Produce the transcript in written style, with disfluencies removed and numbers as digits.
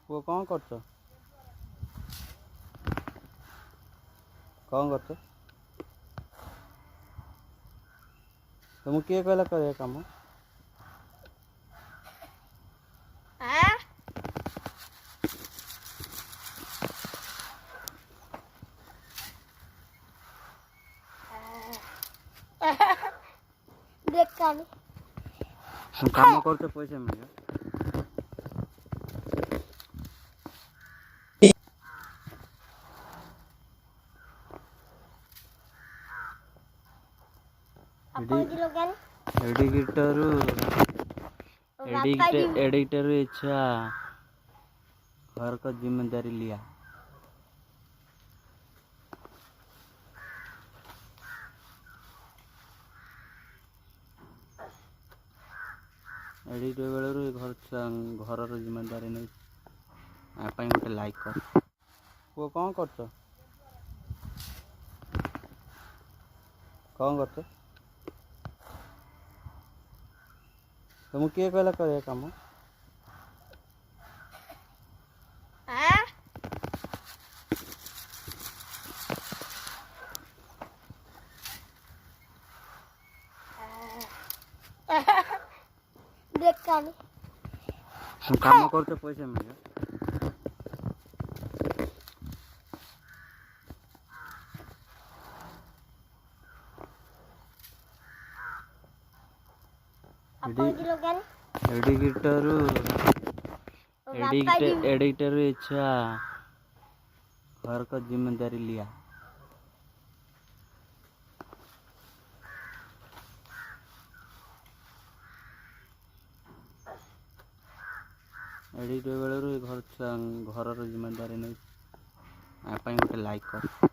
ପୁଅ କ'ଣ କରୁଛ? କ'ଣ କରୁଛ? ତୁମକୁ କିଏ କହିଲା କରିବା କାମ? କାମ କରୁଛ ପଇସା ମିଳିବ। एडिटर इच्छा घर का जिम्मेदारी लिया। एडिट बेलू घर जिम्मेदारी नहीं गोटे लाइक कर। पुओ କ'ଣ କରୁଛ? କ'ଣ କରୁଛ? ତୁମକୁ କିଏ କହିଲା କରିବା କାମ? କାମ କରୁଛ ପଇସା ମିଳିବ। एडिटर इच्छा घर का जिम्मेदारी लिया। एडिट बेलू घर जिम्मेदारी नहीं गोटे लाइक कर।